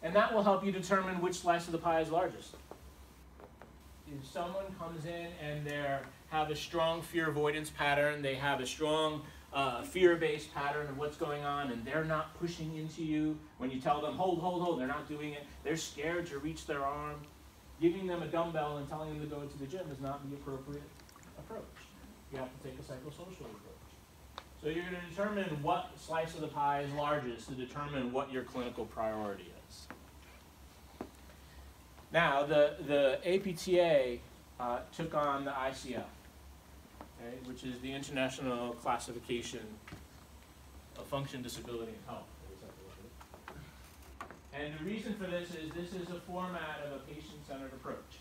And that will help you determine which slice of the pie is largest. If someone comes in and they have a strong fear avoidance pattern, they have a strong fear-based pattern of what's going on, and they're not pushing into you when you tell them, hold, hold, hold, they're not doing it. They're scared to reach their arm. Giving them a dumbbell and telling them to go to the gym is not the appropriate approach. You have to take a psychosocial approach. So you're going to determine what slice of the pie is largest to determine what your clinical priority is. Now, the APTA took on the ICF, okay, which is the International Classification of Function, Disability, and Health. And the reason for this is a format of a patient-centered approach,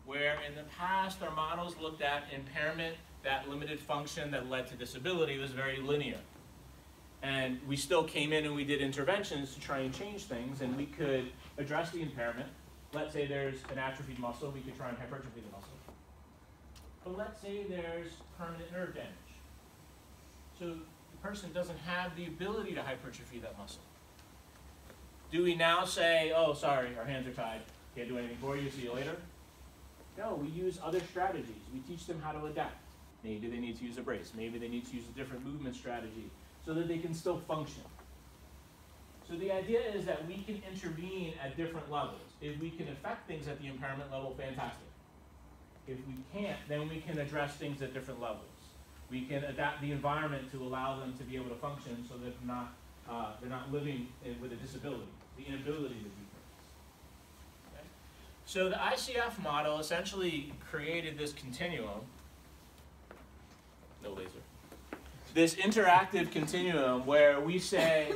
where in the past our models looked at impairment that limited function that led to disability was very linear. And we still came in and we did interventions to try and change things, and we could address the impairment. Let's say there's an atrophied muscle, we could try and hypertrophy the muscle. But let's say there's permanent nerve damage. So the person doesn't have the ability to hypertrophy that muscle. Do we now say, oh, sorry, our hands are tied, can't do anything for you, see you later? No, we use other strategies. We teach them how to adapt. Maybe they need to use a brace. Maybe they need to use a different movement strategy so that they can still function. So the idea is that we can intervene at different levels. If we can affect things at the impairment level, fantastic. If we can't, then we can address things at different levels. We can adapt the environment to allow them to be able to function so that they're not living with a disability, the inability to do things. Okay? So the ICF model essentially created this continuum, no laser, this interactive continuum where we say,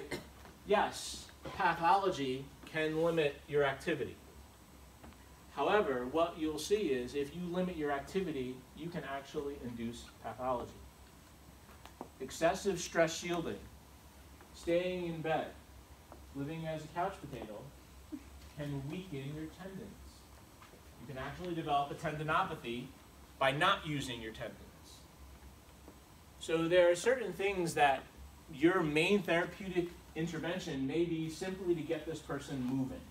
yes, pathology can limit your activity. However, what you'll see is if you limit your activity, you can actually induce pathology. Excessive stress shielding, staying in bed, living as a couch potato, can weaken your tendons. You can actually develop a tendinopathy by not using your tendons. So there are certain things that your main therapeutic intervention may be simply to get this person moving.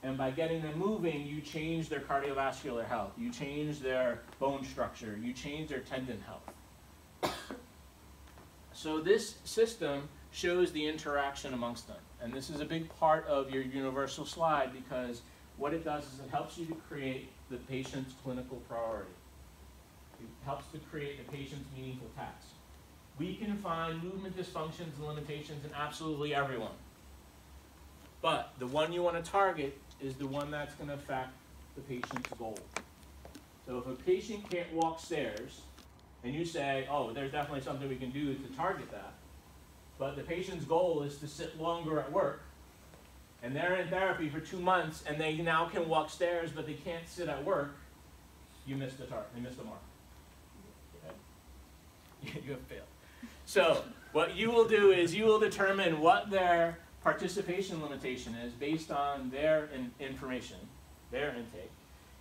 And by getting them moving, you change their cardiovascular health, you change their bone structure, you change their tendon health. So this system shows the interaction amongst them. And this is a big part of your universal slide because what it does is it helps you to create the patient's clinical priority. It helps to create the patient's meaningful task. We can find movement dysfunctions and limitations in absolutely everyone. But the one you want to target is the one that's going to affect the patient's goal. So if a patient can't walk stairs, and you say, oh, there's definitely something we can do to target that, but the patient's goal is to sit longer at work, and they're in therapy for 2 months, and they now can walk stairs, but they can't sit at work, you missed the target, you missed the mark. Okay? You have failed. So what you will do is you will determine what their participation limitation is based on their information, their intake.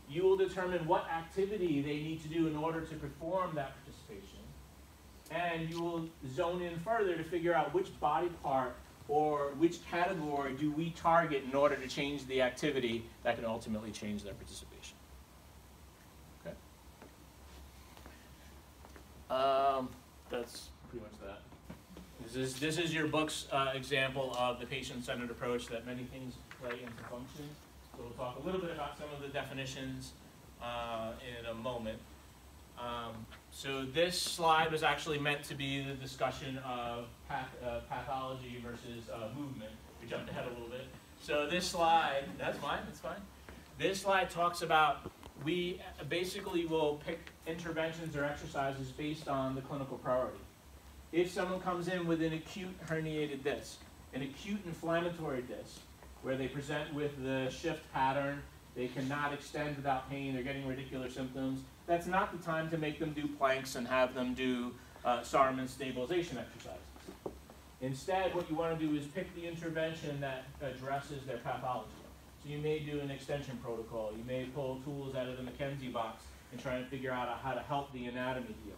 You will determine what activity they need to do in order to perform that participation. And you will zone in further to figure out which body part or which category do we target in order to change the activity that can ultimately change their participation. Okay. That's pretty much that. This is your book's example of the patient-centered approach that many things play into function. So we'll talk a little bit about some of the definitions in a moment. So this slide was actually meant to be the discussion of pathology versus movement. We jumped ahead a little bit. So this slide, that's fine, that's fine. This slide talks about, we basically will pick interventions or exercises based on the clinical priority. If someone comes in with an acute herniated disc, an acute inflammatory disc, where they present with the shift pattern, they cannot extend without pain, they're getting radicular symptoms, that's not the time to make them do planks and have them do Saarman stabilization exercises. Instead, what you want to do is pick the intervention that addresses their pathology. So you may do an extension protocol, you may pull tools out of the McKenzie box and try and figure out how to help the anatomy heal.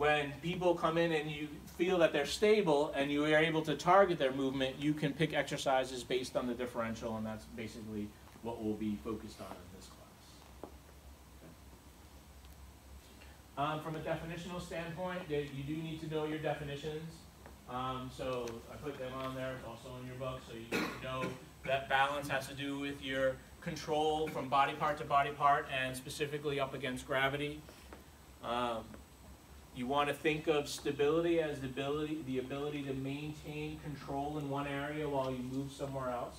when people come in and you feel that they're stable and you are able to target their movement, you can pick exercises based on the differential, and that's basically what we'll be focused on in this class. From a definitional standpoint, you do need to know your definitions. So I put them on there, it's also in your book, so you need to know that balance has to do with your control from body part to body part and specifically up against gravity. You want to think of stability as the ability to maintain control in one area while you move somewhere else.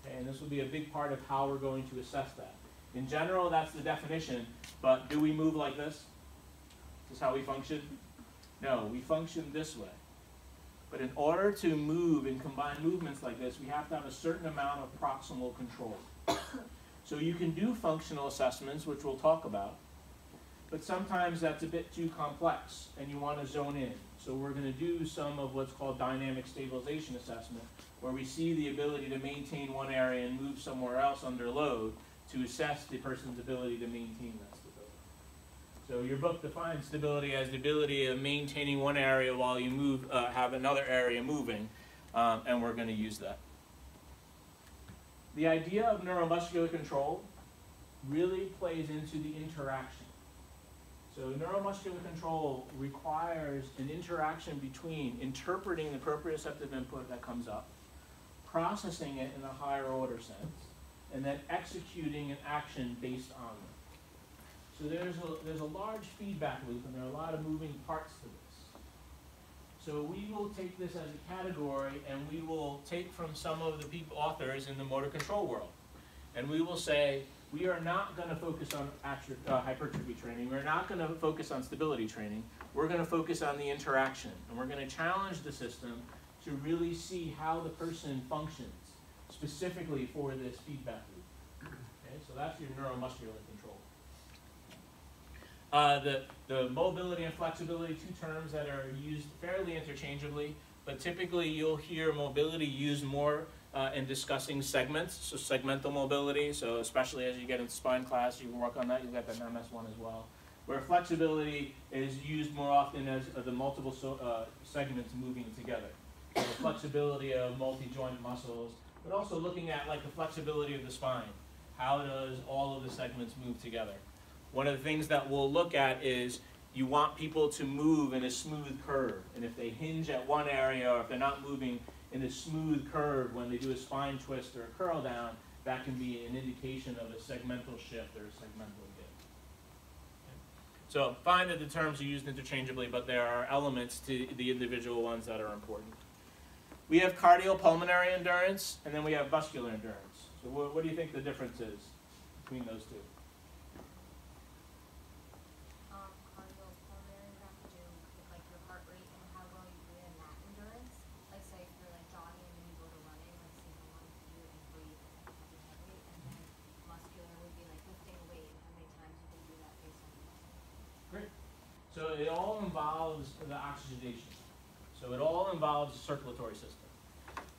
Okay, and this will be a big part of how we're going to assess that. In general, that's the definition, but do we move like this? Is this how we function? No, we function this way. But in order to move and combine movements like this, we have to have a certain amount of proximal control. So you can do functional assessments, which we'll talk about, but sometimes that's a bit too complex and you want to zone in. So we're going to do some of what's called dynamic stabilization assessment, where we see the ability to maintain one area and move somewhere else under load to assess the person's ability to maintain that stability. So your book defines stability as the ability of maintaining one area while you move, have another area moving, and we're going to use that. The idea of neuromuscular control really plays into the interaction. So neuromuscular control requires an interaction between interpreting the proprioceptive input that comes up, processing it in a higher order sense, and then executing an action based on it. So there's a large feedback loop, and there are a lot of moving parts to this. So we will take this as a category, and we will take from some of the authors in the motor control world. And we will say, we are not going to focus on hypertrophy training. We're not going to focus on stability training. We're going to focus on the interaction. And we're going to challenge the system to really see how the person functions, specifically for this feedback loop. Okay, so that's your neuromuscular control. The mobility and flexibility, two terms that are used fairly interchangeably, but typically you'll hear mobility used more in discussing segments, so segmental mobility, so especially as you get into spine class, you can work on that, you've got that MS1 as well. Where flexibility is used more often as the multiple segments moving together. So the flexibility of multi-joint muscles, but also looking at like the flexibility of the spine. How does all of the segments move together? One of the things that we'll look at is you want people to move in a smooth curve. And if they hinge at one area, or if they're not moving in a smooth curve when they do a spine twist or a curl down, that can be an indication of a segmental shift or a segmental give. Okay. So find that the terms are used interchangeably, but there are elements to the individual ones that are important. We have cardiopulmonary endurance, and then we have muscular endurance. So what do you think the difference is between those two? Cardiopulmonary have to do with like your heart rate and how well you do in that endurance. Like say if you're like jogging and then you go to running, like see how long you and breathe heavy, and then muscular would be like lifting a weight and how many times you can do that based on your muscle. Great. So it all involves the oxygenation. So it all involves the circulatory system.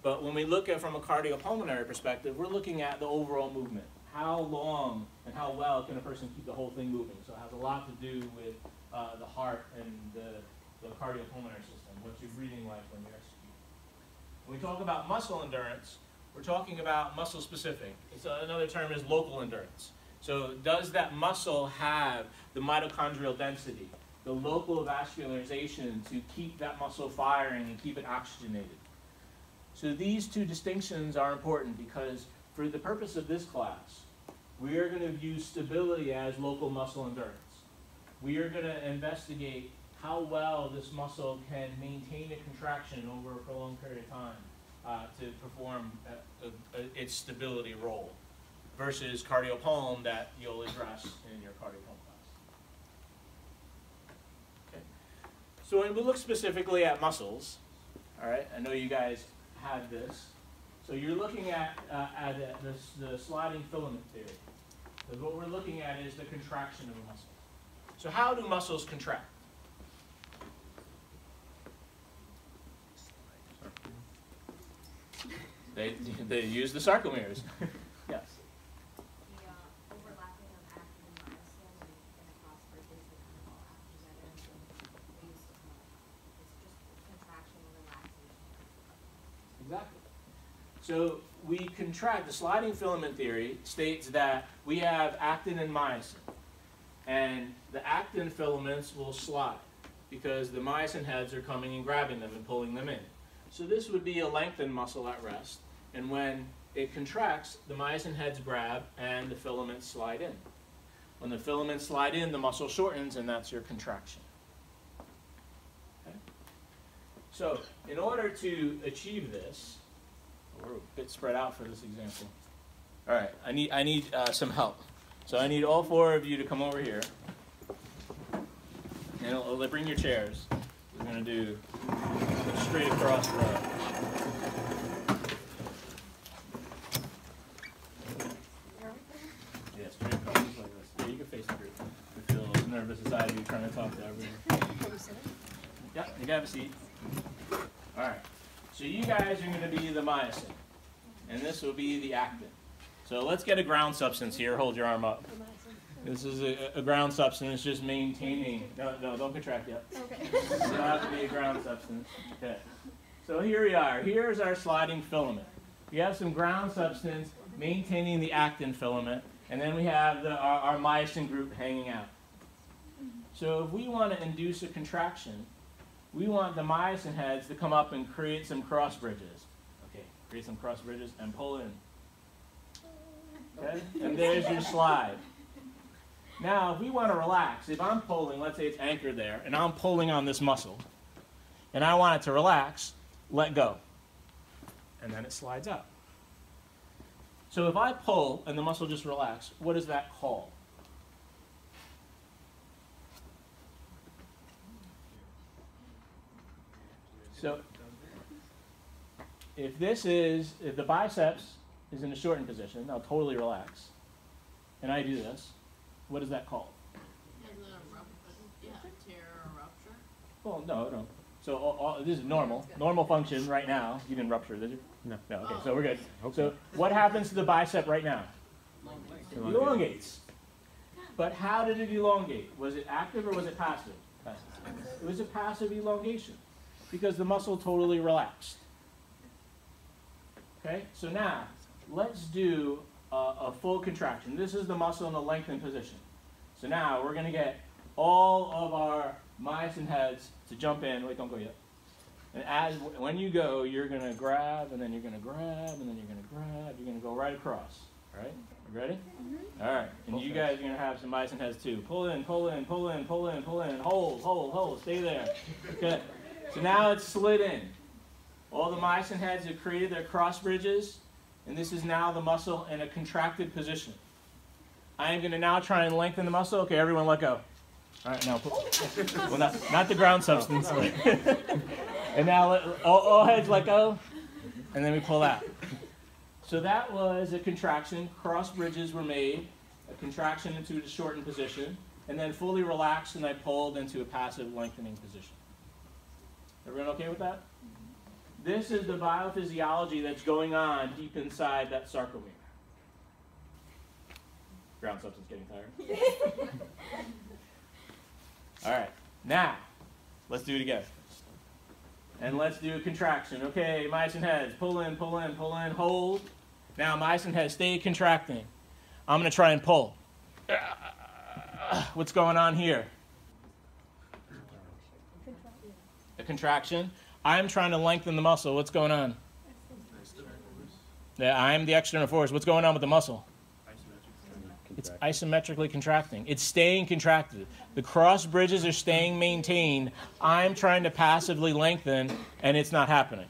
But when we look at from a cardiopulmonary perspective, we're looking at the overall movement. How long and how well can a person keep the whole thing moving? So it has a lot to do with the heart and the cardiopulmonary system, what's your breathing like when you execute. When we talk about muscle endurance, we're talking about muscle specific. Another term is local endurance. So does that muscle have the mitochondrial density, the local vascularization to keep that muscle firing and keep it oxygenated? So these two distinctions are important because for the purpose of this class, we are going to view stability as local muscle endurance. We are going to investigate how well this muscle can maintain a contraction over a prolonged period of time to perform its stability role versus cardiopulm that you'll address in your cardiopulm class. Okay. So when we look specifically at muscles, all right, I know you guys had this. So you're looking at the sliding filament theory. So what we're looking at is the contraction of a muscle. So how do muscles contract? They use the sarcomeres. Yes. The overlapping of actin and myosin and across bridges that kind of all act together. So we contract, the sliding filament theory states that we have actin and myosin. And the actin filaments will slide because the myosin heads are coming and grabbing them and pulling them in. So this would be a lengthened muscle at rest. And when it contracts, the myosin heads grab and the filaments slide in. When the filaments slide in, the muscle shortens, and that's your contraction. Okay? So in order to achieve this, we're a bit spread out for this example. All right, I need some help. So I need all four of you to come over here. And I'll bring your chairs. We're going to do a straight across row. Yeah, straight across like this. Yeah, you can face the group. I feel nervous inside of you trying to talk to everyone. Yeah, you can have a seat. All right. So you guys are going to be the myosin, and this will be the actin. So let's get a ground substance here. Hold your arm up. This is a ground substance, just maintaining. No, don't contract yet. Okay. It'll have to be a ground substance. Okay. So here we are. Here's our sliding filament. We have some ground substance maintaining the actin filament, and then we have our myosin group hanging out. So if we want to induce a contraction, we want the myosin heads to come up and create some cross bridges. Okay, create some cross bridges and pull in. Okay, and there's your slide. Now, if we want to relax, if I'm pulling, let's say it's anchored there, and I'm pulling on this muscle, and I want it to relax, let go. And then it slides out. So if I pull and the muscle just relaxes, what is that called? So if the biceps is in a shortened position, I'll totally relax, and I do this, what is that called? Is it a tear or rupture? Well, no. So this is normal function right now. You didn't rupture, did you? No. Okay, so we're good. Okay. So what happens to the bicep right now? It elongates. But how did it elongate? Was it active or was it passive? Passive. It was a passive elongation because the muscle totally relaxed. Okay, so now let's do a full contraction. This is the muscle in a lengthened position. So now we're going to get all of our myosin heads to jump in. Wait, don't go yet. And when you go, you're going to grab, and then you're going to grab, and then you're going to grab. You're going to go right across. All right? You ready? Mm-hmm. All right. And you guys are going to have some myosin heads too. Pull in, pull in, pull in, pull in, pull in. Hold, hold, hold. Stay there. Okay. So now it's slid in. All the myosin heads have created their cross bridges, and this is now the muscle in a contracted position. I am going to now try and lengthen the muscle. Okay, everyone let go. All right, now, well, not the ground substance. And now all heads let go, and then we pull out. So that was a contraction. Cross bridges were made, a contraction into the shortened position, and then fully relaxed, and I pulled into a passive lengthening position. Everyone okay with that? This is the biophysiology that's going on deep inside that sarcomere. Ground substance getting tired? All right, now, let's do it again. And let's do a contraction. Okay, myosin heads, pull in, pull in, pull in, hold. Now myosin heads, stay contracting. I'm going to try and pull. What's going on here? A contraction. I'm trying to lengthen the muscle. What's going on? Yeah, I'm the external force. What's going on with the muscle? It's isometrically contracting. It's staying contracted. The cross bridges are staying maintained. I'm trying to passively lengthen, and it's not happening.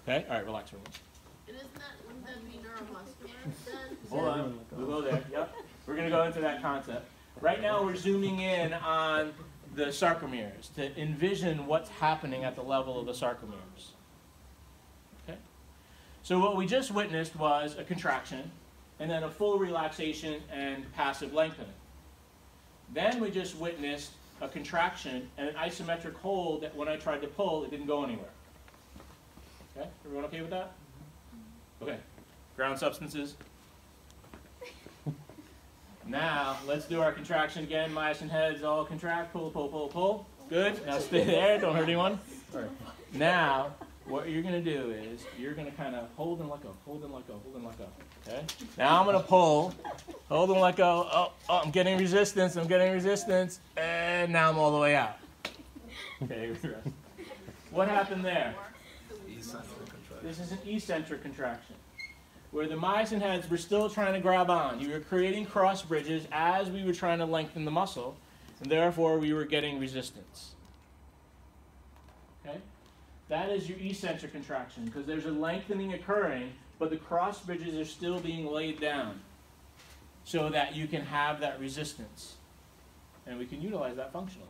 Okay? All right, relax for a minute. And wouldn't that be neuromuscular then? Hold on. We'll go there. Yep. We're going to go into that concept. Right now, we're zooming in on the sarcomeres to envision what's happening at the level of the sarcomeres. Okay? So what we just witnessed was a contraction, and then a full relaxation and passive lengthening. Then we just witnessed a contraction and an isometric hold that when I tried to pull, it didn't go anywhere. Okay? Everyone okay with that? Okay. Ground substances. Now, let's do our contraction again. Myosin heads all contract. Pull, pull, pull, pull. Good. Now stay there. Don't hurt anyone. All right. Now, what you're going to do is you're going to kind of hold and let go, hold and let go, hold and let go. Okay? Now I'm going to pull, hold and let go. Oh, I'm getting resistance, and now I'm all the way out. Okay, what happened there? This is an eccentric contraction, where the myosin heads were still trying to grab on. You were creating cross bridges as we were trying to lengthen the muscle, and therefore we were getting resistance. Okay? That is your eccentric contraction, because there's a lengthening occurring, but the cross bridges are still being laid down so that you can have that resistance. And we can utilize that functionally.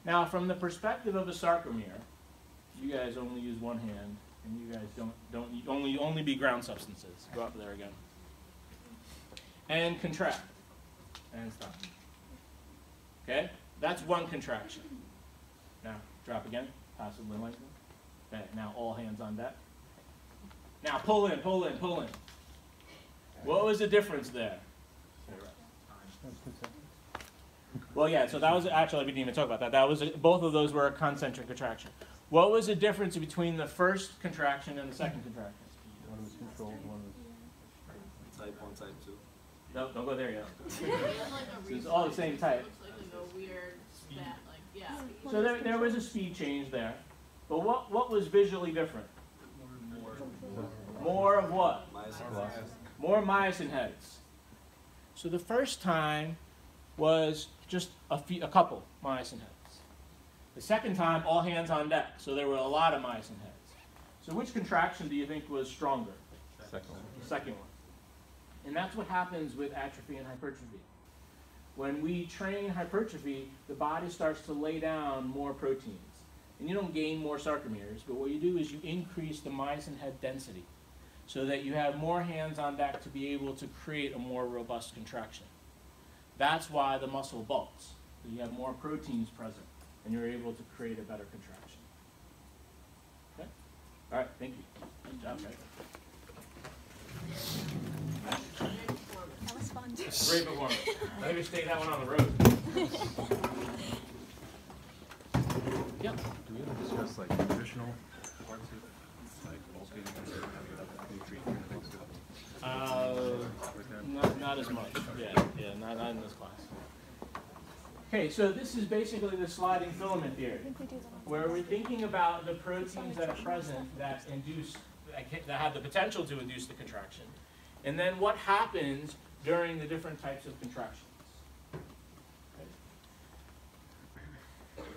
Now, from the perspective of a sarcomere, you guys only use one hand, and you guys don't only be ground substances. Go up there again. And contract. And stop. Okay? That's one contraction. Now, drop again. Passively lengthen. Okay, now all hands on deck. Now pull in, pull in, pull in. What was the difference there? Well, yeah, so that was actually, we didn't even talk about that. That was both of those were a concentric contraction. What was the difference between the first contraction and the second contraction? One was controlled, one was Type 1, type 2. No, don't go there yet. Like It's all the same type. Looks like a weird spat, like, yeah. So there was a speed change there. But what was visually different? More of what? More myosin heads. So the first time was just a couple myosin heads. The second time, all hands on deck. So there were a lot of myosin heads. So which contraction do you think was stronger? second one. The second one. And that's what happens with atrophy and hypertrophy. When we train hypertrophy, the body starts to lay down more proteins. And you don't gain more sarcomeres, but what you do is you increase the myosin head density so that you have more hands on deck to be able to create a more robust contraction. That's why the muscle bulks. You have more proteins present, and you're able to create a better contraction. Okay? All right, thank you. Good job, guys. That was fun. Great performance. Maybe stay that one on the road. Yep. Do we ever discuss like nutritional parts of like bulking and nutrition? Not as much. Yeah, not in this class. Okay, so this is basically the sliding filament theory, where we're thinking about the proteins that are present that have the potential to induce the contraction, and then what happens during the different types of contractions. Okay.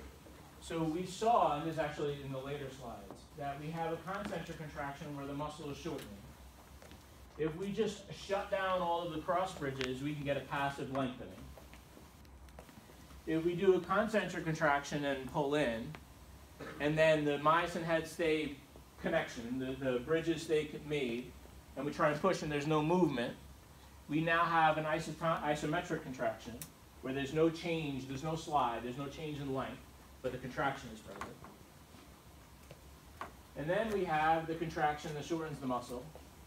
So we saw, and this is actually in the later slides, that we have a concentric contraction where the muscle is shortening. If we just shut down all of the cross bridges, we can get a passive lengthening. If we do a concentric contraction and pull in, and then the myosin heads stay connection, the bridges stay made, and we try and push and there's no movement, we now have an isometric contraction where there's no change, there's no slide, there's no change in length, but the contraction is present. And then we have the contraction that shortens the muscle,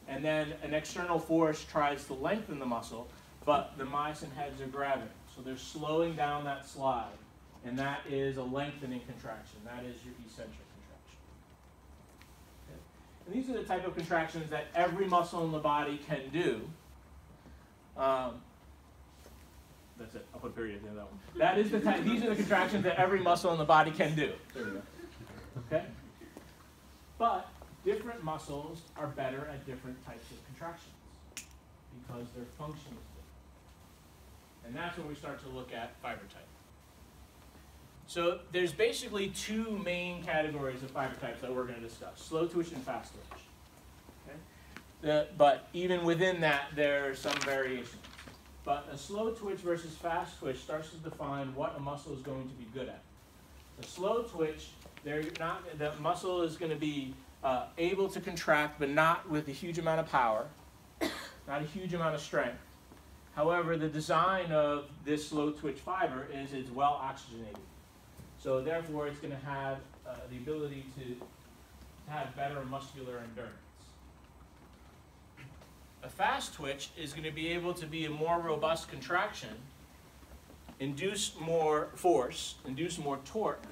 and then an external force tries to lengthen the muscle, but the myosin heads are grabbing. So they're slowing down that slide, and that is a lengthening contraction. That is your eccentric contraction. Okay. And these are the type of contractions that every muscle in the body can do. That's it. I'll put a period at the end of that one. That is the type. These are the contractions that every muscle in the body can do. There we go. Okay. But different muscles are better at different types of contractions because their function is different. And that's when we start to look at fiber type. So there's basically two main categories of fiber types that we're going to discuss: slow twitch and fast twitch. Okay? But even within that, there are some variations. But a slow twitch versus fast twitch starts to define what a muscle is going to be good at. The slow twitch, the muscle is going to be able to contract, but not with a huge amount of power, not a huge amount of strength. However, the design of this slow twitch fiber is it's well oxygenated. So therefore, it's going to have the ability to have better muscular endurance. A fast twitch is going to be able to be a more robust contraction, induce more force, induce more torque,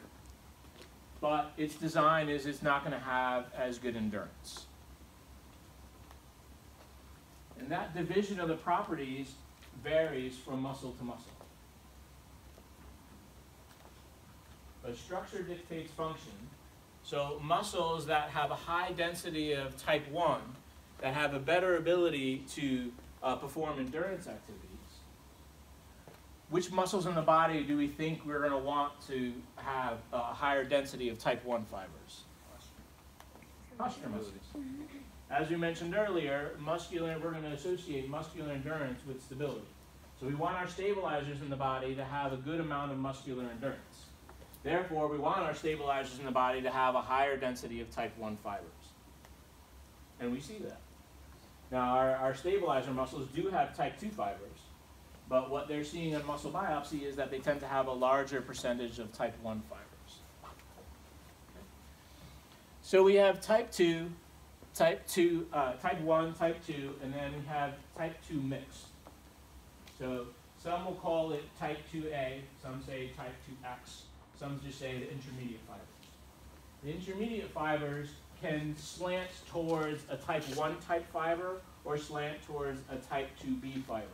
but its design is it's not going to have as good endurance. And that division of the properties varies from muscle to muscle. But structure dictates function. So muscles that have a high density of type 1, that have a better ability to perform endurance activities, which muscles in the body do we think we're going to want to have a higher density of type 1 fibers? Posture muscles. As we mentioned earlier, we're going to associate muscular endurance with stability. So we want our stabilizers in the body to have a good amount of muscular endurance. Therefore, we want our stabilizers in the body to have a higher density of type 1 fibers. And we see that. Now, our stabilizer muscles do have type 2 fibers, but what they're seeing in muscle biopsy is that they tend to have a larger percentage of type 1 fibers. So we have type 1, type 2, and then we have type 2 mixed. So some will call it type 2A, some say type 2X, some just say the intermediate fibers. The intermediate fibers can slant towards a type 1 type fiber or slant towards a type 2B fiber.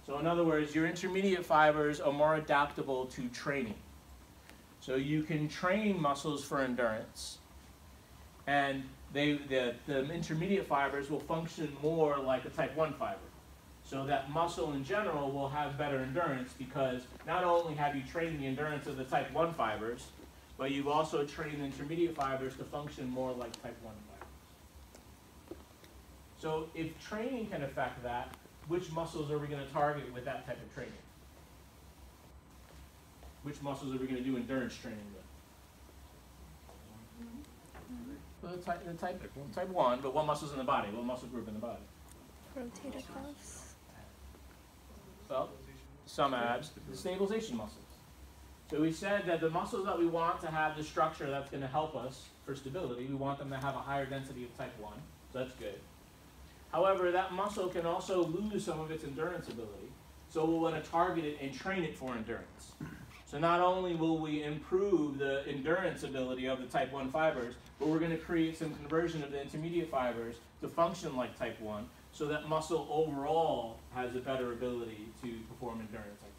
So in other words, your intermediate fibers are more adaptable to training. So you can train muscles for endurance, and the intermediate fibers will function more like a type 1 fiber. So that muscle in general will have better endurance because not only have you trained the endurance of the type 1 fibers, but you've also trained the intermediate fibers to function more like type 1 fibers. So if training can affect that, which muscles are we going to target with that type of training? Which muscles are we going to do endurance training with? Well, type 1, but what muscles in the body? What muscle group in the body? Rotator cuffs. Well, some abs, the stabilization muscles. So we said that the muscles that we want to have the structure that's going to help us for stability, we want them to have a higher density of type 1, so that's good. However, that muscle can also lose some of its endurance ability, so we'll want to target it and train it for endurance. So not only will we improve the endurance ability of the type 1 fibers, but we're going to create some conversion of the intermediate fibers to function like type 1, so that muscle overall has a better ability to perform endurance activities.